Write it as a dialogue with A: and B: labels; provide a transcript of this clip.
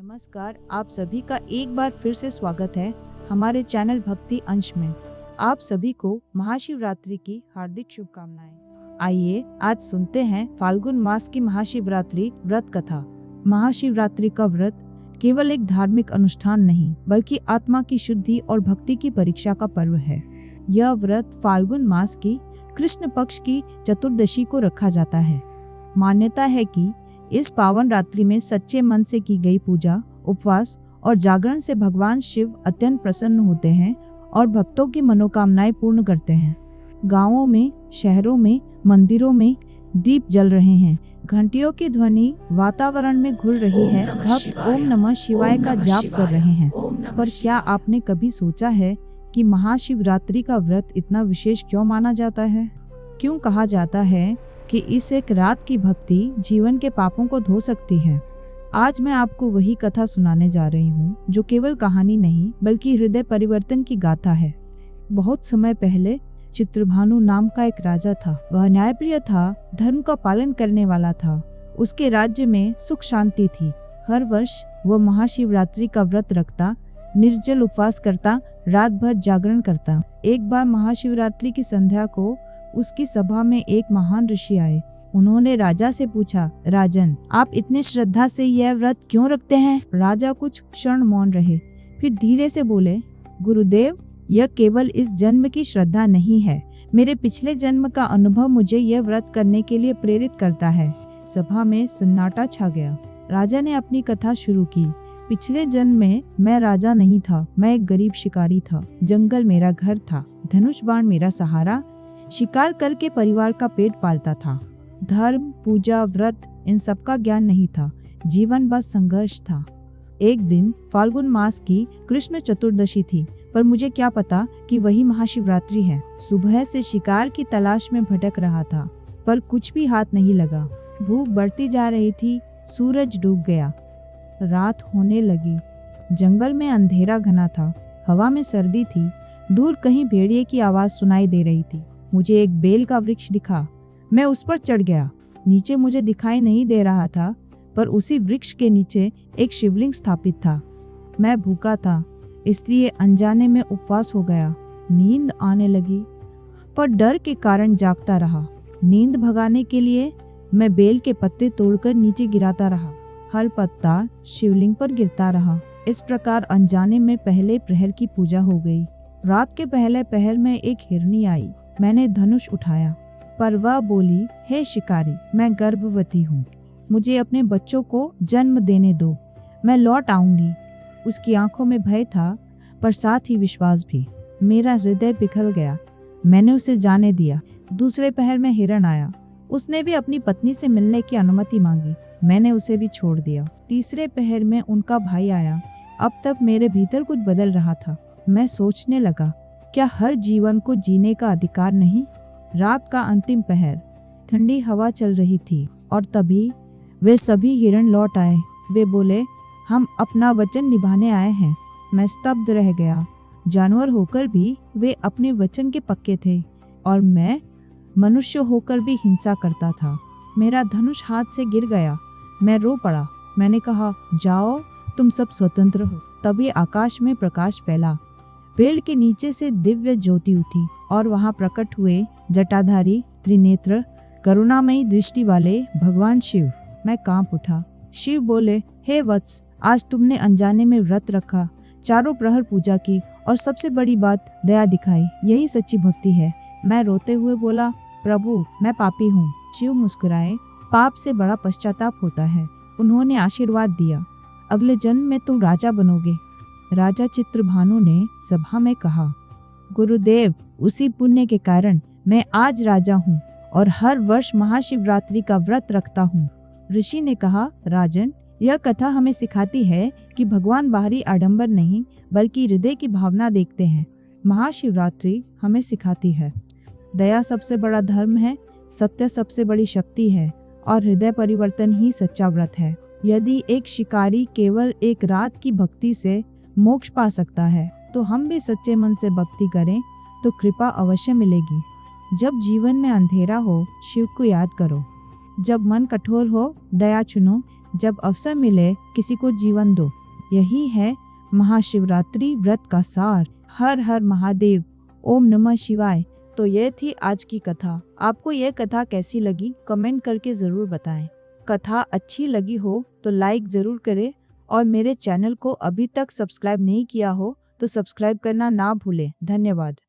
A: नमस्कार, आप सभी का एक बार फिर से स्वागत है हमारे चैनल भक्ति अंश में। आप सभी को महाशिवरात्रि की हार्दिक शुभकामनाएं। आइए आज सुनते हैं फाल्गुन मास की महाशिवरात्रि व्रत कथा। महाशिवरात्रि का व्रत केवल एक धार्मिक अनुष्ठान नहीं बल्कि आत्मा की शुद्धि और भक्ति की परीक्षा का पर्व है। यह व्रत फाल्गुन मास की कृष्ण पक्ष की चतुर्दशी को रखा जाता है। मान्यता है कि इस पावन रात्रि में सच्चे मन से की गई पूजा, उपवास और जागरण से भगवान शिव अत्यंत प्रसन्न होते हैं और भक्तों की मनोकामनाएं पूर्ण करते हैं। गांवों में, शहरों में, मंदिरों में दीप जल रहे हैं, घंटियों की ध्वनि वातावरण में घुल रही है, भक्त ओम नमः शिवाय का जाप कर रहे हैं। पर क्या आपने कभी सोचा है कि महाशिवरात्रि का व्रत इतना विशेष क्यों माना जाता है? क्यों कहा जाता है कि इस एक रात की भक्ति जीवन के पापों को धो सकती है? आज मैं आपको वही कथा सुनाने जा रही हूँ जो केवल कहानी नहीं बल्कि हृदय परिवर्तन की गाथा है। बहुत समय पहले चित्रभानु नाम का एक राजा था। वह न्यायप्रिय था, धर्म का पालन करने वाला था। उसके राज्य में सुख शांति थी। हर वर्ष वह महाशिवरात्रि का व्रत रखता, निर्जल उपवास करता, रात भर जागरण करता। एक बार महाशिवरात्रि की संध्या को उसकी सभा में एक महान ऋषि आए। उन्होंने राजा से पूछा, राजन, आप इतने श्रद्धा से यह व्रत क्यों रखते हैं? राजा कुछ क्षण मौन रहे, फिर धीरे से बोले, गुरुदेव, यह केवल इस जन्म की श्रद्धा नहीं है। मेरे पिछले जन्म का अनुभव मुझे यह व्रत करने के लिए प्रेरित करता है। सभा में सन्नाटा छा गया। राजा ने अपनी कथा शुरू की। पिछले जन्म में मैं राजा नहीं था, मैं एक गरीब शिकारी था। जंगल मेरा घर था, धनुष बाण मेरा सहारा। शिकार करके परिवार का पेट पालता था। धर्म, पूजा, व्रत इन सब का ज्ञान नहीं था। जीवन बस संघर्ष था। एक दिन फाल्गुन मास की कृष्ण चतुर्दशी थी, पर मुझे क्या पता कि वही महाशिवरात्रि है। सुबह से शिकार की तलाश में भटक रहा था, पर कुछ भी हाथ नहीं लगा। भूख बढ़ती जा रही थी। सूरज डूब गया, रात होने लगी। जंगल में अंधेरा घना था, हवा में सर्दी थी। दूर कहीं भेड़िए की आवाज सुनाई दे रही थी। मुझे एक बेल का वृक्ष दिखा। मैं उस पर चढ़ गया। नीचे मुझे दिखाई नहीं दे रहा था, पर उसी वृक्ष के नीचे एक शिवलिंग स्थापित था। मैं भूखा था, इसलिए अनजाने में उपवास हो गया। नींद आने लगी, पर डर के कारण जागता रहा। नींद भगाने के लिए मैं बेल के पत्ते तोड़कर नीचे गिराता रहा। हर पत्ता शिवलिंग पर गिरता रहा। इस प्रकार अनजाने में पहले प्रहर की पूजा हो गई। रात के पहले पहर में एक हिरनी आई। मैंने धनुष उठाया, पर वह बोली, हे शिकारी, मैं गर्भवती हूँ। मुझे अपने बच्चों को जन्म देने दो, मैं लौट आऊंगी। उसकी आंखों में भय था, पर साथ ही विश्वास भी। मेरा हृदय पिघल गया। मैंने उसे जाने दिया। दूसरे पहर में हिरण आया। उसने भी अपनी पत्नी से मिलने की अनुमति मांगी। मैंने उसे भी छोड़ दिया। तीसरे पहर में उनका भाई आया। अब तक मेरे भीतर कुछ बदल रहा था। मैं सोचने लगा, क्या हर जीवन को जीने का अधिकार नहीं? रात का अंतिम पहर, ठंडी हवा चल रही थी और तभी वे सभी हिरण लौट आए। वे बोले, हम अपना वचन निभाने आए हैं। मैं स्तब्ध रह गया। जानवर होकर भी वे अपने वचन के पक्के थे और मैं मनुष्य होकर भी हिंसा करता था। मेरा धनुष हाथ से गिर गया। मैं रो पड़ा। मैंने कहा, जाओ, तुम सब स्वतंत्र हो। तभी आकाश में प्रकाश फैला। पेड़ के नीचे से दिव्य ज्योति उठी और वहां प्रकट हुए जटाधारी, त्रिनेत्र, करुणामयी दृष्टि वाले भगवान शिव। मैं कांप उठा। शिव बोले, हे वत्स, आज तुमने अनजाने में व्रत रखा, चारों प्रहर पूजा की और सबसे बड़ी बात, दया दिखाई। यही सच्ची भक्ति है। मैं रोते हुए बोला, प्रभु, मैं पापी हूँ। शिव मुस्कुराए। पाप से बड़ा पश्चाताप होता है। उन्होंने आशीर्वाद दिया, अगले जन्म में तुम राजा बनोगे। राजा चित्रभानु ने सभा में कहा, गुरुदेव, उसी पुण्य के कारण मैं आज राजा हूँ और हर वर्ष महाशिवरात्रि का व्रत रखता हूँ। ऋषि ने कहा, राजन, यह कथा हमें सिखाती है कि भगवान बाहरी आडंबर नहीं बल्कि हृदय की भावना देखते हैं। महाशिवरात्रि हमें सिखाती है, दया सबसे बड़ा धर्म है, सत्य सबसे बड़ी शक्ति है और हृदय परिवर्तन ही सच्चा व्रत है। यदि एक शिकारी केवल एक रात की भक्ति से मोक्ष पा सकता है, तो हम भी सच्चे मन से भक्ति करें तो कृपा अवश्य मिलेगी। जब जीवन में अंधेरा हो, शिव को याद करो। जब मन कठोर हो, दया चुनो। जब अवसर मिले किसी को जीवन दो। यही है महाशिवरात्रि व्रत का सार। हर हर महादेव, ओम नमः शिवाय। तो ये थी आज की कथा। आपको ये कथा कैसी लगी कमेंट करके जरूर बताएं। कथा अच्छी लगी हो तो लाइक जरूर करें और मेरे चैनल को अभी तक सब्सक्राइब नहीं किया हो तो सब्सक्राइब करना ना भूलें। धन्यवाद।